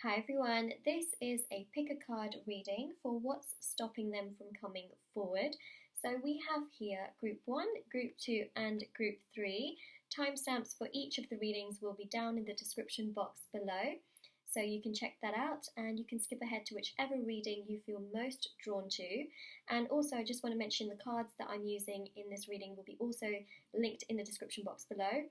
Hi everyone, this is a pick a card reading for what's stopping them from coming forward. So we have here Group 1, Group 2 and Group 3. Timestamps for each of the readings will be down in the description box below. So you can check that out and you can skip ahead to whichever reading you feel most drawn to. And also I just want to mention the cards that I'm using in this reading will be also linked in the description box below,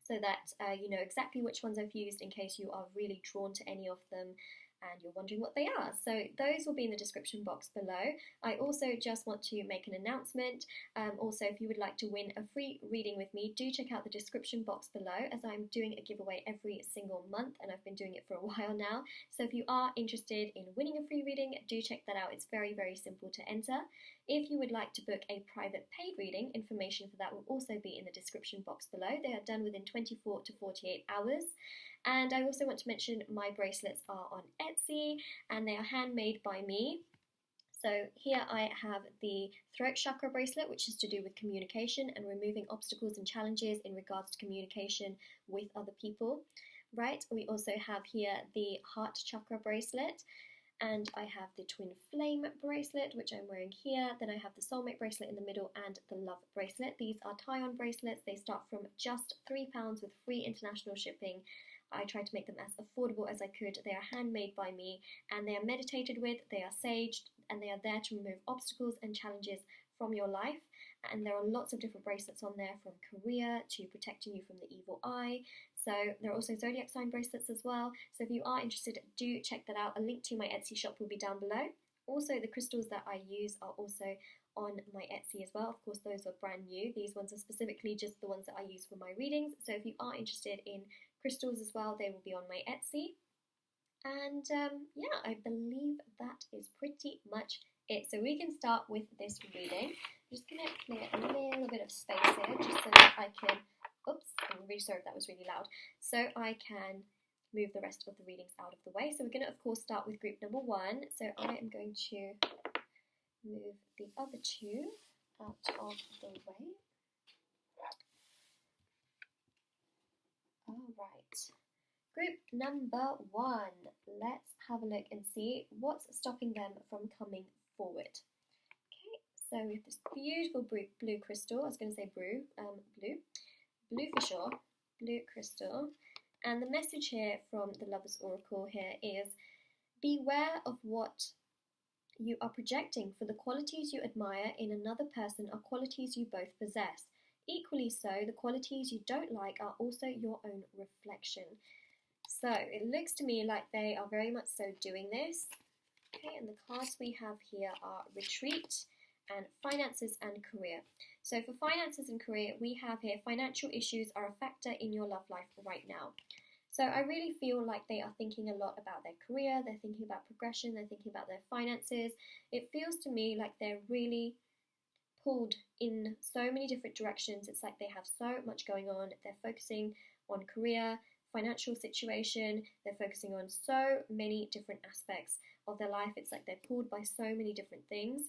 so that you know exactly which ones I've used in case you are really drawn to any of them and you're wondering what they are. So those will be in the description box below. I also just want to make an announcement. Also, if you would like to win a free reading with me, do check out the description box below, as I'm doing a giveaway every single month and I've been doing it for a while now. So if you are interested in winning a free reading, do check that out. It's very, very simple to enter. If you would like to book a private paid reading, information for that will also be in the description box below. They are done within 24 to 48 hours. And I also want to mention my bracelets are on Etsy and they are handmade by me. So here I have the throat chakra bracelet, which is to do with communication and removing obstacles and challenges in regards to communication with other people. Right, we also have here the heart chakra bracelet, and I have the twin flame bracelet, which I'm wearing here. Then I have the soulmate bracelet in the middle and the love bracelet. These are tie-on bracelets. They start from just £3 with free international shipping. I tried to make them as affordable as I could. They are handmade by me and they are meditated with, they are saged, and they are there to remove obstacles and challenges from your life. And there are lots of different bracelets on there, from career to protecting you from the evil eye. So there are also zodiac sign bracelets as well. So if you are interested, do check that out. A link to my Etsy shop will be down below. Also, the crystals that I use are also on my Etsy as well. Of course, those are brand new. These ones are specifically just the ones that I use for my readings. So if you are interested in crystals as well, they will be on my Etsy. And yeah, I believe that is pretty much it. So we can start with this reading. I'm just going to clear a little bit of space here just so that I can, oops, I'm really sorry if that was really loud, so I can move the rest of the readings out of the way. So we're going to, of course, start with group number 1. So I am going to move the other two out of the way. Alright, group number 1. Let's have a look and see what's stopping them from coming forward. Okay, so we have this beautiful blue crystal. I was going to say blue for sure, blue crystal. And the message here from the Lover's Oracle here is, beware of what you are projecting, for the qualities you admire in another person are qualities you both possess. Equally so, the qualities you don't like are also your own reflection. So it looks to me like they are very much so doing this. Okay, and the cards we have here are retreat and finances and career. So for finances and career, we have here financial issues are a factor in your love life right now. So I really feel like they are thinking a lot about their career, they're thinking about progression, they're thinking about their finances. It feels to me like they're really pulled in so many different directions. It's like they have so much going on. They're focusing on career, financial situation, they're focusing on so many different aspects of their life. It's like they're pulled by so many different things.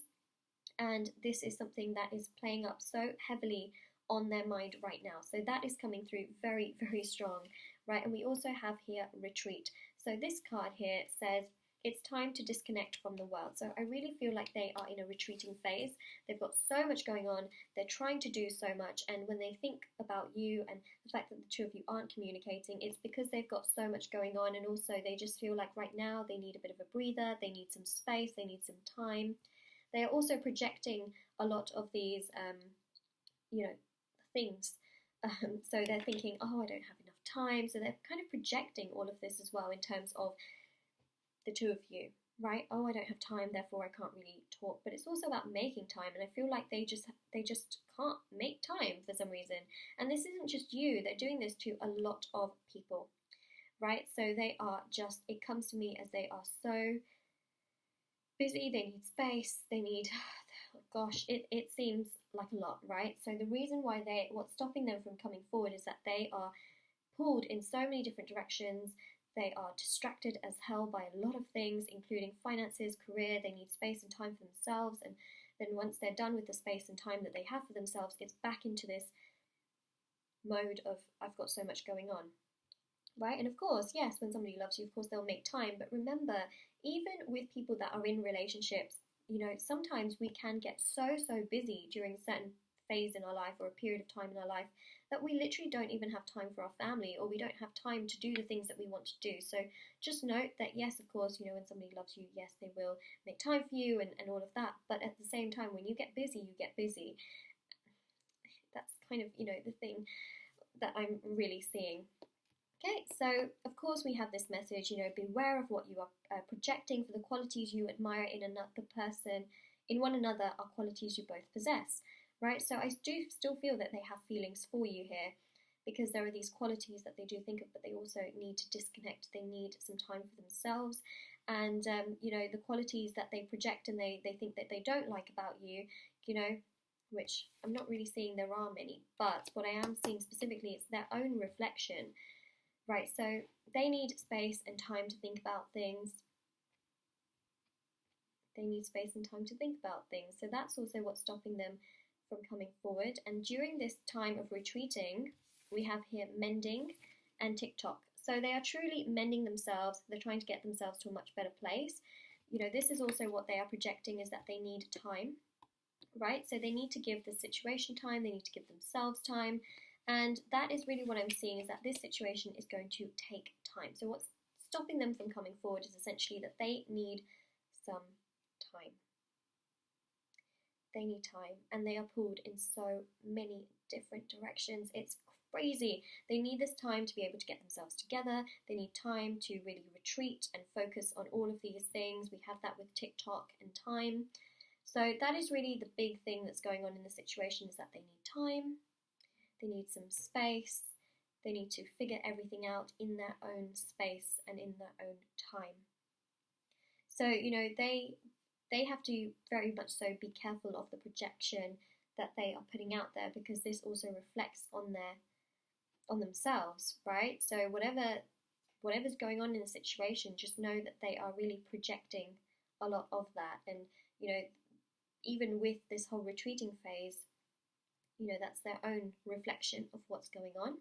And this is something that is playing up so heavily on their mind right now. So that is coming through very, very strong, right? And we also have here retreat. So this card here says it's time to disconnect from the world. So I really feel like they are in a retreating phase. They've got so much going on. They're trying to do so much. And when they think about you and the fact that the two of you aren't communicating, it's because they've got so much going on. And also they just feel like right now they need a bit of a breather. They need some space. They need some time. They are also projecting a lot of these, you know, things. So they're thinking, oh, I don't have enough time. So they're kind of projecting all of this as well in terms of the two of you, right? Oh, I don't have time, therefore I can't really talk. But it's also about making time, and I feel like they just can't make time for some reason. And this isn't just you, they're doing this to a lot of people, right? So they are just, it comes to me as they are so busy, they need space, they need, gosh, it seems like a lot, right? So the reason why what's stopping them from coming forward is that they are pulled in so many different directions. They are distracted as hell by a lot of things, including finances, career. They need space and time for themselves. And then once they're done with the space and time that they have for themselves, it's back into this mode of, I've got so much going on. right? And of course, yes, when somebody loves you, of course they'll make time. But remember, even with people that are in relationships, sometimes we can get so busy during a certain phase in our life or a period of time in our life that we literally don't even have time for our family, or we don't have time to do the things that we want to do. So just note that, yes, of course, when somebody loves you, yes, they will make time for you and all of that. But at the same time, when you get busy, you get busy. That's kind of, the thing that I'm really seeing. Okay, so of course we have this message, beware of what you are projecting, for the qualities you admire in another person, in one another, are qualities you both possess, right? So I do still feel that they have feelings for you here, because there are these qualities that they do think of, but they also need to disconnect. They need some time for themselves. And, the qualities that they project and they think that they don't like about you, which I'm not really seeing there are many, but what I am seeing specifically is their own reflection. Right, so they need space and time to think about things. They need space and time to think about things. So that's also what's stopping them from coming forward. And during this time of retreating, we have here mending and TikTok. So they are truly mending themselves. They're trying to get themselves to a much better place. This is also what they are projecting, is that they need time, right? So they need to give the situation time. They need to give themselves time. And that is really what I'm seeing, is that this situation is going to take time. So what's stopping them from coming forward is essentially that they need some time. They need time, and they are pulled in so many different directions. It's crazy. They need this time to be able to get themselves together. They need time to really retreat and focus on all of these things. We have that with TikTok and time. So that is really the big thing that's going on in the situation, is that they need time. They need some space. They need to figure everything out in their own space and in their own time. So, they have to very much so be careful of the projection that they are putting out there, because this also reflects on themselves, right? So whatever's going on in the situation, just know that they are really projecting a lot of that. And, even with this whole retreating phase, that's their own reflection of what's going on.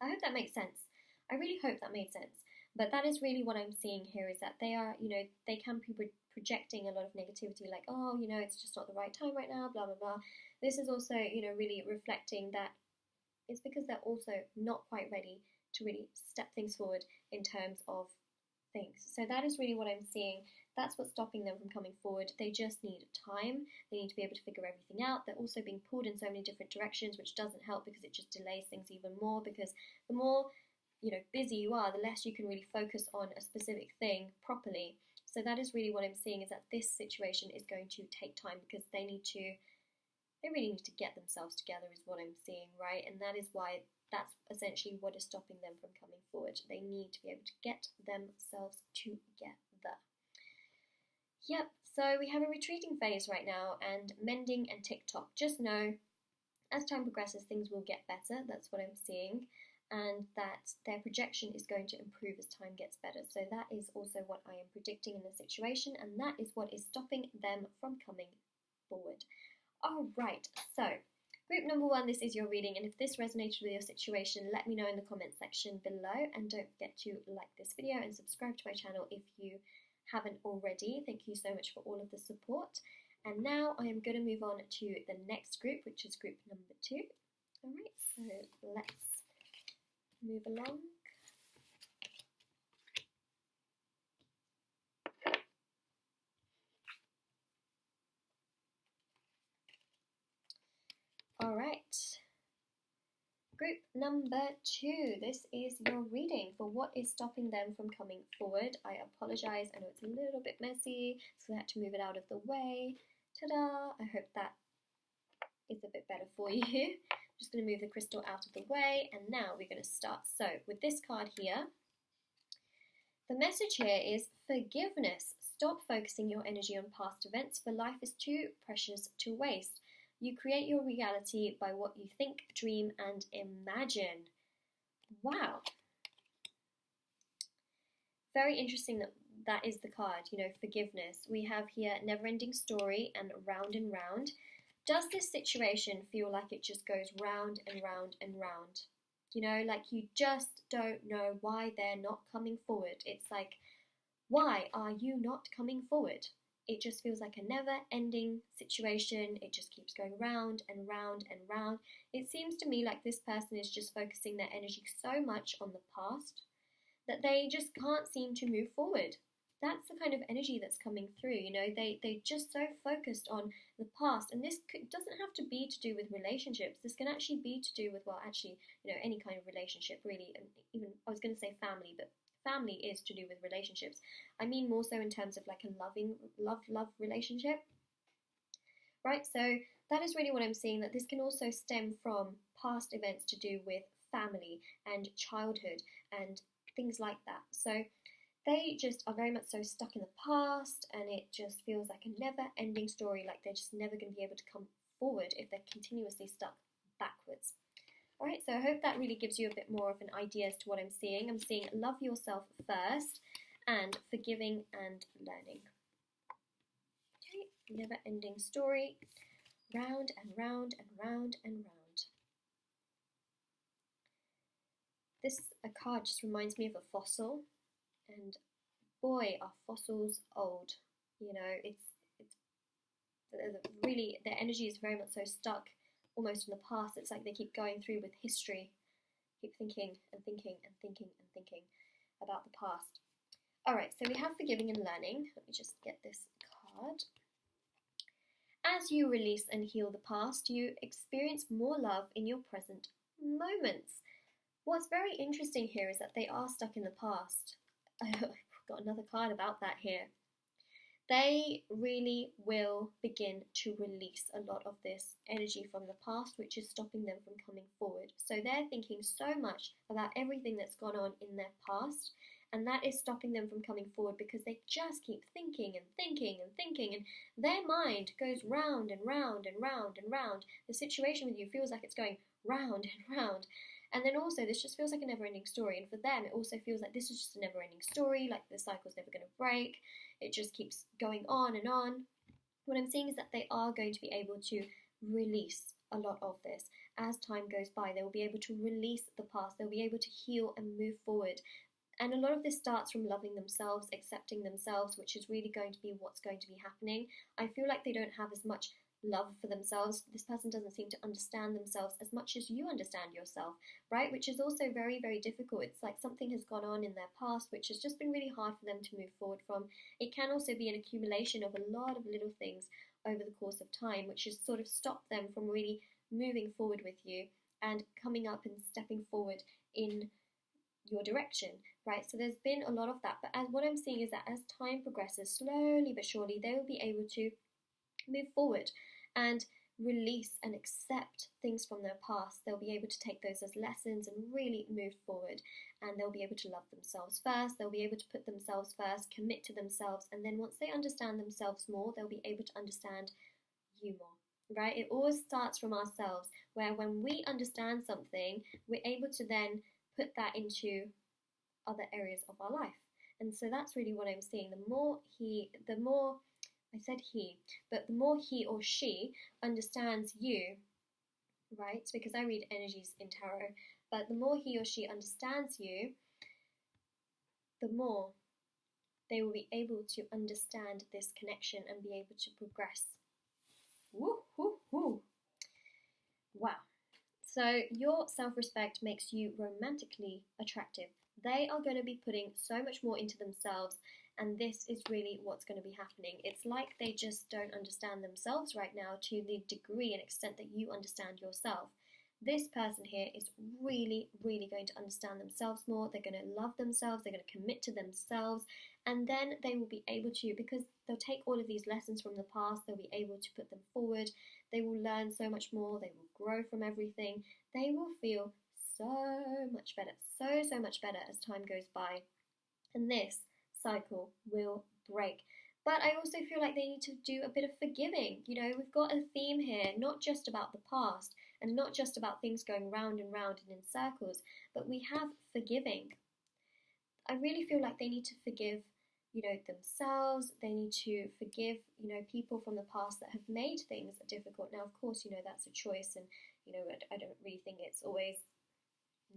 I hope that makes sense. I really hope that made sense. But that is really what I'm seeing here, is that they are, they can be projecting a lot of negativity, like, oh, it's just not the right time right now, blah, blah, blah. This is also, really reflecting that it's because they're also not quite ready to really step things forward in terms of things. So that is really what I'm seeing. That's what's stopping them from coming forward. They just need time. They need to be able to figure everything out. They're also being pulled in so many different directions, which doesn't help, because it just delays things even more, because the more busy you are, the less you can really focus on a specific thing properly. So that is really what I'm seeing, is that this situation is going to take time, because they really need to get themselves together, is what I'm seeing, right? And that is why that's essentially what is stopping them from coming forward. They need to be able to get themselves together. Yep, so we have a retreating phase right now, and mending and TikTok. Just know, as time progresses, things will get better. That's what I'm seeing. And that their projection is going to improve as time gets better. So that is also what I am predicting in the situation, and that is what is stopping them from coming forward. All right, so group number 1, this is your reading, and if this resonated with your situation, let me know in the comment section below, and don't forget to like this video and subscribe to my channel if you haven't already. Thank you so much for all of the support. And now I am going to move on to the next group, which is group number 2. All right, so let's move along. All right, group number 2, this is your reading for what is stopping them from coming forward. I apologize, I know it's a little bit messy, so I had to move it out of the way. Ta-da! I hope that is a bit better for you. I'm just going to move the crystal out of the way, and now we're going to start. So with this card here, the message here is forgiveness. Stop focusing your energy on past events, for life is too precious to waste. You create your reality by what you think, dream, and imagine. Wow. Very interesting that that is the card, forgiveness. We have here never-ending story and round. Does this situation feel like it just goes round and round and round? You know, like you just don't know why they're not coming forward. It's like, why are you not coming forward? It just feels like a never-ending situation. It just keeps going round and round and round. It seems to me like this person is just focusing their energy so much on the past that they just can't seem to move forward. That's the kind of energy that's coming through. You know, they're just so focused on the past, and this doesn't have to be to do with relationships. This can actually be to do with, well, actually, you know, any kind of relationship really, and even, I was going to say family, but family is to do with relationships. I mean more so in terms of like a loving, love relationship, right? So that is really what I'm seeing, that this can also stem from past events to do with family and childhood and things like that. So they just are very much so stuck in the past, and it just feels like a never-ending story, like they're just never going to be able to come forward if they're continuously stuck backwards. Alright, so I hope that really gives you a bit more of an idea as to what I'm seeing. I'm seeing love yourself first and forgiving and learning. Okay, never-ending story, round and round and round and round. This card just reminds me of a fossil. And boy, are fossils old. You know, it's really, their energy is very much so stuck almost in the past. It's like they keep going through with history, keep thinking and thinking and thinking and thinking about the past. Alright, so we have forgiving and learning. Let me just get this card. As you release and heal the past, you experience more love in your present moments. What's very interesting here is that they are stuck in the past. I've got another card about that here. They really will begin to release a lot of this energy from the past, which is stopping them from coming forward. So they're thinking so much about everything that's gone on in their past, and that is stopping them from coming forward because they just keep thinking and thinking and thinking, and their mind goes round and round and round and round. The situation with you feels like it's going round and round. And then also, this just feels like a never-ending story. And for them, it also feels like this is just a never-ending story, like the cycle's never going to break. It just keeps going on and on. What I'm seeing is that they are going to be able to release a lot of this. As time goes by, they will be able to release the past. They'll be able to heal and move forward. And a lot of this starts from loving themselves, accepting themselves, which is really going to be what's going to be happening. I feel like they don't have as much love for themselves. This person doesn't seem to understand themselves as much as you understand yourself, right? Which is also very, very difficult. It's like something has gone on in their past which has just been really hard for them to move forward from. It can also be an accumulation of a lot of little things over the course of time, which has sort of stopped them from really moving forward with you and coming up and stepping forward in your direction, right? So there's been a lot of that, but as what I'm seeing is that as time progresses, slowly but surely, they will be able to move forward and release and accept things from their past. They'll be able to take those as lessons and really move forward, and they'll be able to love themselves first. They'll be able to put themselves first, commit to themselves, and then once they understand themselves more, they'll be able to understand you more, right? It always starts from ourselves, where when we understand something, we're able to then put that into other areas of our life. And so that's really what I'm seeing. The more I said he, but the more he or she understands you, right? Because I read energies in tarot, but the more he or she understands you, the more they will be able to understand this connection and be able to progress. Woo, woo, woo. Wow. So your self-respect makes you romantically attractive. They are going to be putting so much more into themselves, and this is really what's going to be happening. It's like they just don't understand themselves right now to the degree and extent that you understand yourself. This person here is really, really going to understand themselves more. They're going to love themselves. They're going to commit to themselves. And then they will be able to, because they'll take all of these lessons from the past, they'll be able to put them forward. They will learn so much more. They will grow from everything. They will feel so much better, so much better as time goes by. And this cycle will break. But I also feel like they need to do a bit of forgiving. You know, we've got a theme here, not just about the past and not just about things going round and round and in circles, but we have forgiving. I really feel like they need to forgive, you know, themselves. They need to forgive, you know, people from the past that have made things difficult. Now, of course, you know, that's a choice, and, you know, I don't really think it's always,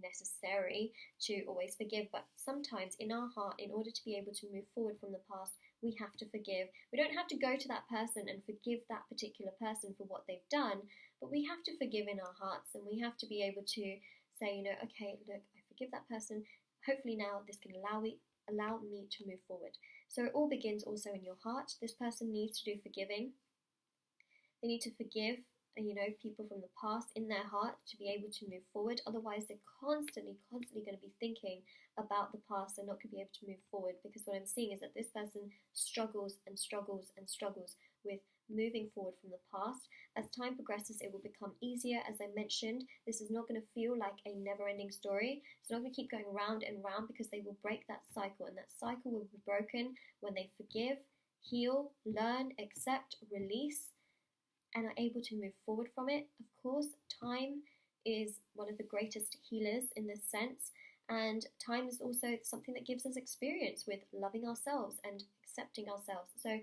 necessary to always forgive, but sometimes in our heart, in order to be able to move forward from the past, we have to forgive. We don't have to go to that person and forgive that particular person for what they've done, but we have to forgive in our hearts, and we have to be able to say, okay, look, I forgive that person. Hopefully now this can allow me to move forward. So it all begins also in your heart. This person needs to do forgiving. They need to forgive, people from the past in their heart to be able to move forward. Otherwise, they're constantly going to be thinking about the past and not going to be able to move forward, because what I'm seeing is that this person struggles and struggles and struggles with moving forward from the past. As time progresses, it will become easier. As I mentioned, this is not going to feel like a never-ending story. It's not going to keep going round and round, because they will break that cycle, and that cycle will be broken when they forgive, heal, learn, accept, release, and are able to move forward from it. Of course, time is one of the greatest healers in this sense, and time is also something that gives us experience with loving ourselves and accepting ourselves. So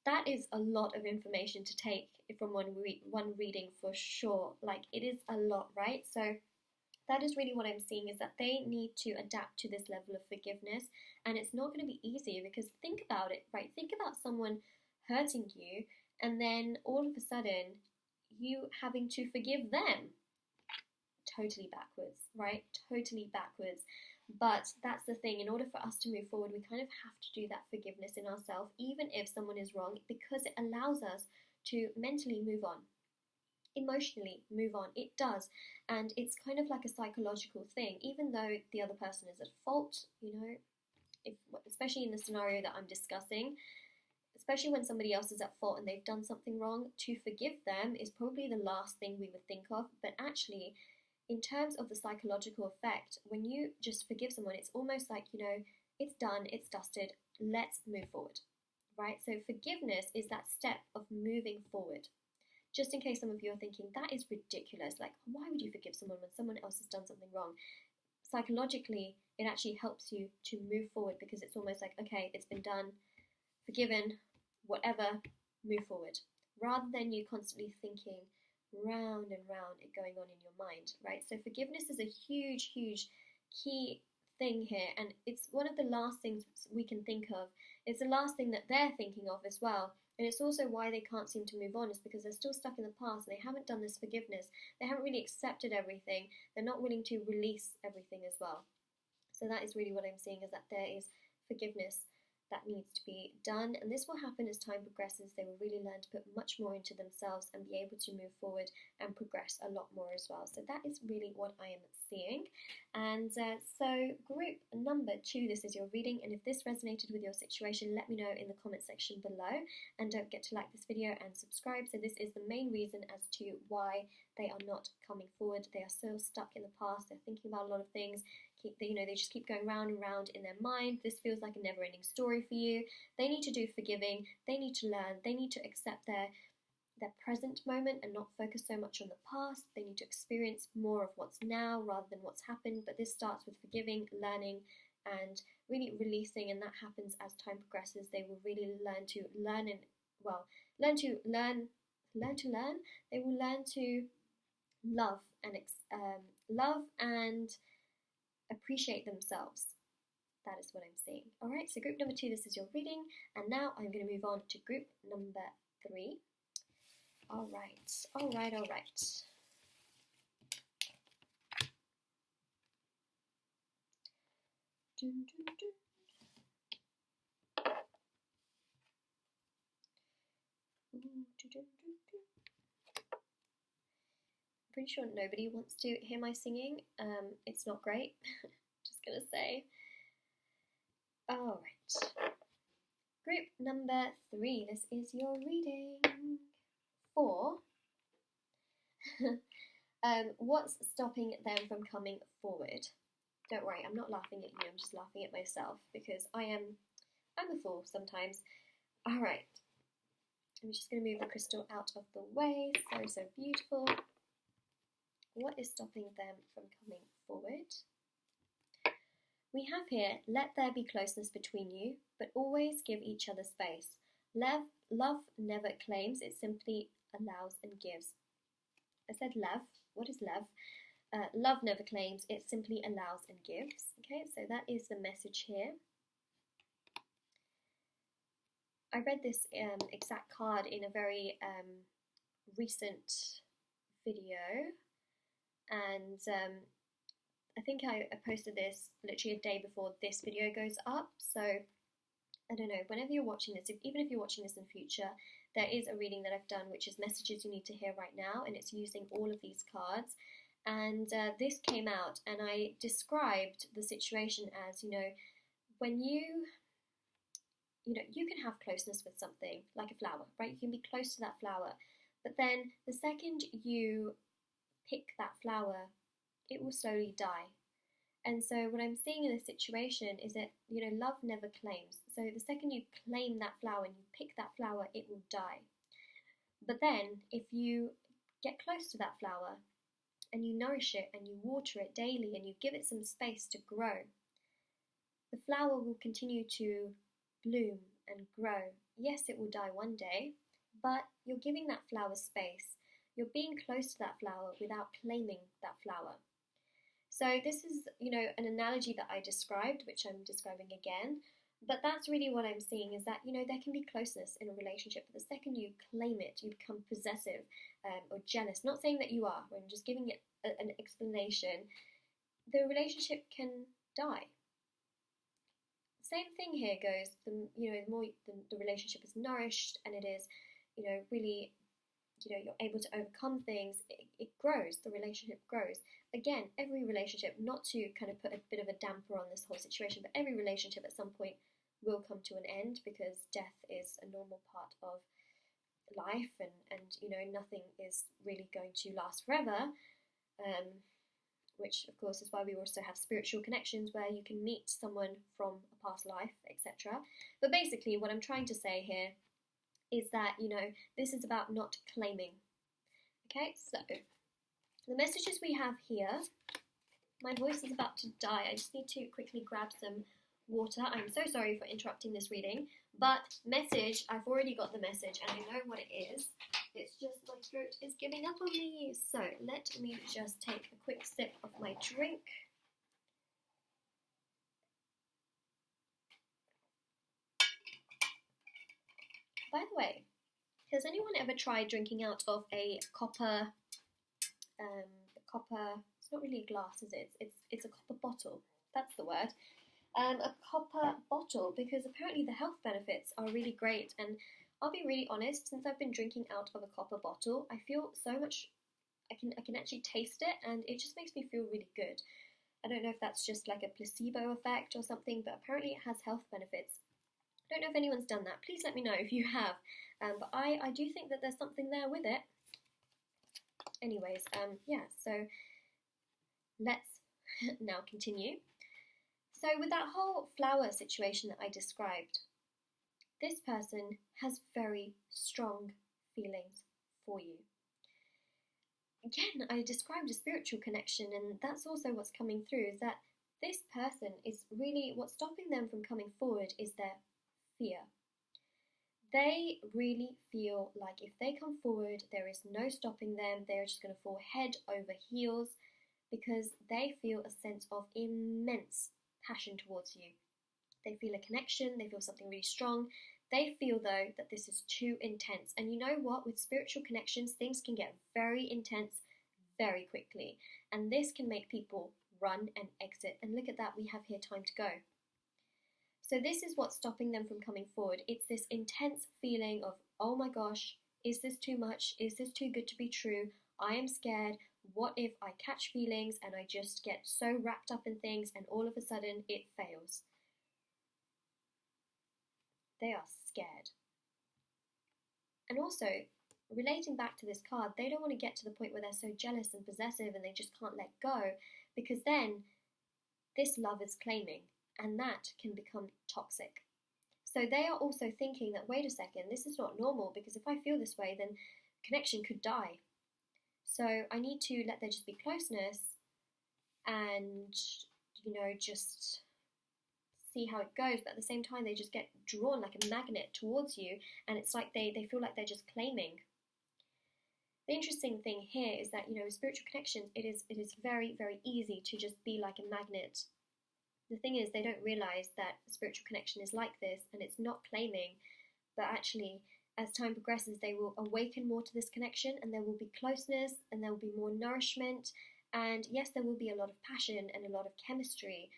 that is a lot of information to take from one reading for sure. Like, it is a lot, right? So that is really what I'm seeing, is that they need to adapt to this level of forgiveness, and it's not going to be easy, because think about it, right? Think about someone hurting you, and then all of a sudden you having to forgive them. Totally backwards, right? Totally backwards. But that's the thing, in order for us to move forward, we kind of have to do that forgiveness in ourselves, even if someone is wrong, because it allows us to mentally move on, emotionally move on. It does. And it's kind of like a psychological thing. Even though the other person is at fault, especially in the scenario that I'm discussing, especially when somebody else is at fault and they've done something wrong, to forgive them is probably the last thing we would think of. But actually, in terms of the psychological effect, when you just forgive someone, it's almost like, it's done, it's dusted, let's move forward, right? So forgiveness is that step of moving forward. Just in case some of you are thinking, that is ridiculous, like, why would you forgive someone when someone else has done something wrong? Psychologically, it actually helps you to move forward, because it's almost like, okay, it's been done, forgiven, whatever, move forward, rather than you constantly thinking round and round it going on in your mind, right? So forgiveness is a huge, huge key thing here, and it's one of the last things we can think of. It's the last thing that they're thinking of as well, and it's also why they can't seem to move on, is because they're still stuck in the past, and they haven't done this forgiveness. They haven't really accepted everything. They're not willing to release everything as well. So that is really what I'm seeing, is that there is forgiveness that needs to be done, and this will happen as time progresses. They will really learn to put much more into themselves and be able to move forward and progress a lot more as well. So that is really what I am seeing. And so group number 2, this is your reading, and if this resonated with your situation, let me know in the comment section below, and don't forget to like this video and subscribe. So this is the main reason as to why they are not coming forward. They are so stuck in the past. They're thinking about a lot of things. They just keep going round and round in their mind. This feels like a never-ending story for you. They need to do forgiving. They need to learn. They need to accept their present moment and not focus so much on the past. They need to experience more of what's now rather than what's happened. But this starts with forgiving, learning, and really releasing. And that happens as time progresses. They will really learn to learn. They will learn to love and appreciate themselves. That is what I'm seeing. Alright, so group number 2, this is your reading, and now I'm going to move on to group number 3. Alright. Dun, dun, dun. I'm pretty sure nobody wants to hear my singing. It's not great. Just gonna say. Alright. Group number 3, this is your reading. 4. What's stopping them from coming forward? Don't worry, I'm not laughing at you, I'm just laughing at myself, because I'm a fool sometimes. Alright. I'm just going to move the crystal out of the way. So beautiful. What is stopping them from coming forward? We have here, let there be closeness between you, but always give each other space. Love never claims, it simply allows and gives. I said love. What is love? Love never claims, it simply allows and gives. Okay, so that is the message here. I read this exact card in a very recent video, and I think I posted this literally a day before this video goes up, so I don't know, whenever you're watching this, even if you're watching this in the future, there is a reading that I've done which is messages you need to hear right now, and it's using all of these cards. And this came out, and I described the situation as, when you can have closeness with something, like a flower, right? You can be close to that flower, but then the second you pick that flower, it will slowly die. And so what I'm seeing in this situation is that, love never claims. So the second you claim that flower and you pick that flower, it will die. But then if you get close to that flower and you nourish it and you water it daily and you give it some space to grow, the flower will continue to bloom and grow. Yes, it will die one day, but you're giving that flower space. You're being close to that flower without claiming that flower. So this is, an analogy that I described, which I'm describing again, but that's really what I'm seeing is that, there can be closeness in a relationship, but the second you claim it, you become possessive or jealous. Not saying that you are, I'm just giving it an explanation. The relationship can die. Same thing here goes, the more the relationship is nourished and it is, really, you're able to overcome things, it grows, the relationship grows. Again, every relationship, not to kind of put a bit of a damper on this whole situation, but every relationship at some point will come to an end because death is a normal part of life and nothing is really going to last forever, which of course is why we also have spiritual connections where you can meet someone from a past life, etc. But basically what I'm trying to say here is that, this is about not claiming. Okay, so the messages we have here, my voice is about to die. I just need to quickly grab some water. I'm so sorry for interrupting this reading, but message, I've already got the message and I know what it is. It's just my throat is giving up on me. So let me just take a quick sip of my drink. By the way, has anyone ever tried drinking out of a copper, it's not really a glass, is it? It's a copper bottle, that's the word. A copper bottle, because apparently the health benefits are really great, and I'll be really honest, since I've been drinking out of a copper bottle, I feel so much, I can actually taste it, and it just makes me feel really good. I don't know if that's just like a placebo effect or something, but apparently it has health benefits. I don't know if anyone's done that. Please let me know if you have. But I do think that there's something there with it. Anyways, yeah, so let's now continue. So with that whole flower situation that I described, this person has very strong feelings for you. Again, I described a spiritual connection, and that's also what's coming through, is that this person is really, what's stopping them from coming forward is their fear. They really feel like if they come forward, there is no stopping them. They're just going to fall head over heels because they feel a sense of immense passion towards you. They feel a connection. They feel something really strong. They feel, though, that this is too intense. And you know what? With spiritual connections, things can get very intense very quickly. And this can make people run and exit. And look at that. We have here time to go. So this is what's stopping them from coming forward. It's this intense feeling of, oh my gosh, is this too much? Is this too good to be true? I am scared. What if I catch feelings and I just get so wrapped up in things and all of a sudden it fails? They are scared. And also, relating back to this card, they don't want to get to the point where they're so jealous and possessive and they just can't let go, because then this love is claiming. And that can become toxic. So they are also thinking that, wait a second, this is not normal, because if I feel this way, then connection could die. So I need to let there just be closeness and, just see how it goes. But at the same time, they just get drawn like a magnet towards you, and it's like they feel like they're just claiming. The interesting thing here is that, spiritual connections, it is very, very easy to just be like a magnet. The thing is, they don't realize that spiritual connection is like this, and it's not claiming, but actually, as time progresses, they will awaken more to this connection, and there will be closeness, and there will be more nourishment, and yes, there will be a lot of passion and a lot of chemistry,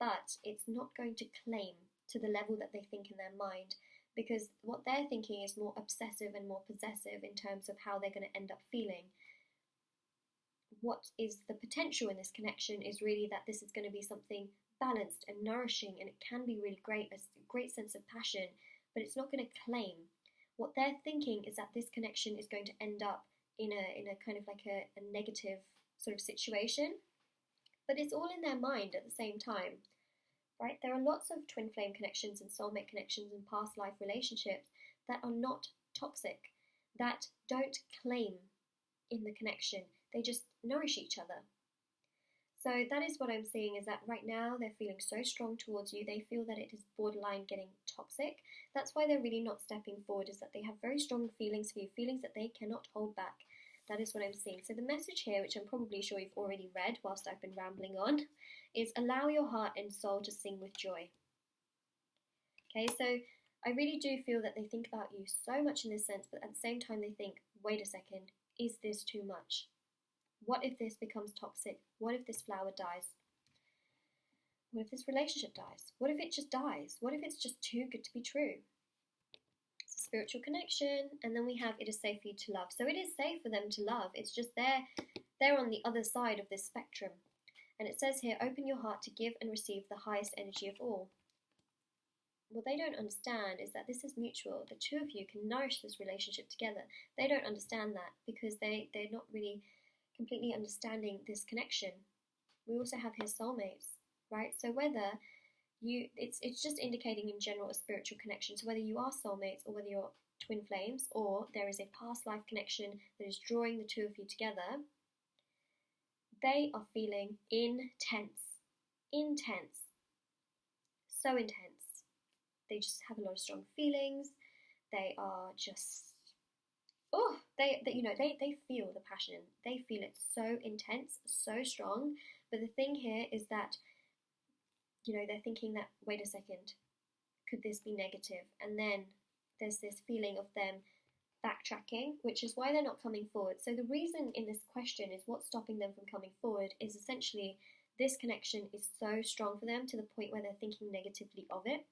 but it's not going to claim to the level that they think in their mind, because what they're thinking is more obsessive and more possessive in terms of how they're going to end up feeling. What is the potential in this connection is really that this is going to be something balanced and nourishing, and it can be really great, a great sense of passion, but it's not going to claim. What they're thinking is that this connection is going to end up in a kind of like a negative sort of situation, but it's all in their mind at the same time, right? There are lots of twin flame connections and soulmate connections and past life relationships that are not toxic, that don't claim in the connection, they just nourish each other. So that is what I'm seeing, is that right now they're feeling so strong towards you, they feel that it is borderline getting toxic. That's why they're really not stepping forward, is that they have very strong feelings for you, feelings that they cannot hold back. That is what I'm seeing. So the message here, which I'm probably sure you've already read whilst I've been rambling on, is allow your heart and soul to sing with joy. Okay, so I really do feel that they think about you so much in this sense, but at the same time they think, wait a second, is this too much? What if this becomes toxic? What if this flower dies? What if this relationship dies? What if it just dies? What if it's just too good to be true? It's a spiritual connection, and then we have it is safe for you to love. So it is safe for them to love. It's just they're on the other side of this spectrum. And it says here, open your heart to give and receive the highest energy of all. What they don't understand is that this is mutual. The two of you can nourish this relationship together. They don't understand that because they're not really completely understanding this connection. We also have here soulmates, right? So whether it's just indicating in general a spiritual connection. So whether you are soulmates or whether you're twin flames, or there is a past life connection that is drawing the two of you together, they are feeling intense, so intense. They just have a lot of strong feelings. They are just, they feel the passion. They feel it so intense, so strong. But the thing here is that, they're thinking that, wait a second, could this be negative? And then there's this feeling of them backtracking, which is why they're not coming forward. So the reason in this question is what's stopping them from coming forward is essentially this connection is so strong for them to the point where they're thinking negatively of it.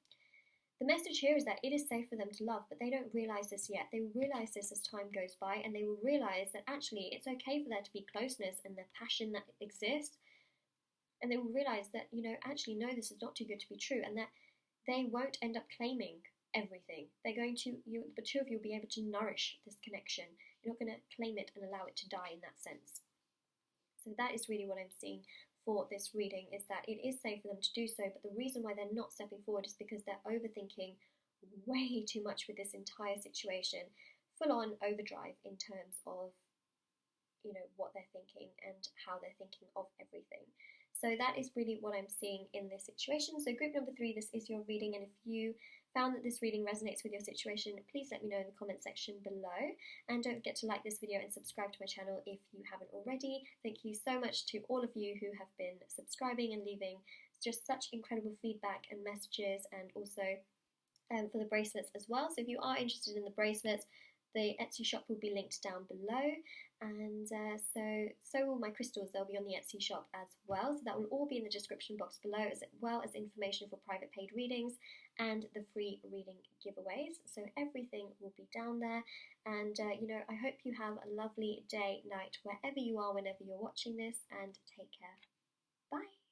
The message here is that it is safe for them to love, but they don't realize this yet. They will realize this as time goes by, and they will realize that actually it's okay for there to be closeness and the passion that exists. And they will realize that, actually, no, this is not too good to be true, and that they won't end up claiming everything. They're going to, the two of you will be able to nourish this connection. You're not going to claim it and allow it to die in that sense. So that is really what I'm seeing for this reading, is that it is safe for them to do so, but the reason why they're not stepping forward is because they're overthinking way too much with this entire situation, full on overdrive in terms of, what they're thinking and how they're thinking of everything. So that is really what I'm seeing in this situation. So group number 3, this is your reading, and if you found that this reading resonates with your situation, please let me know in the comment section below, and don't forget to like this video and subscribe to my channel if you haven't already. Thank you so much to all of you who have been subscribing and leaving just such incredible feedback and messages, and also for the bracelets as well. So if you are interested in the bracelets, the Etsy shop will be linked down below, and so will my crystals. They'll be on the Etsy shop as well, so that will all be in the description box below, as well as information for private paid readings and the free reading giveaways. So everything will be down there, and I hope you have a lovely day, night, wherever you are, whenever you're watching this, and take care. Bye.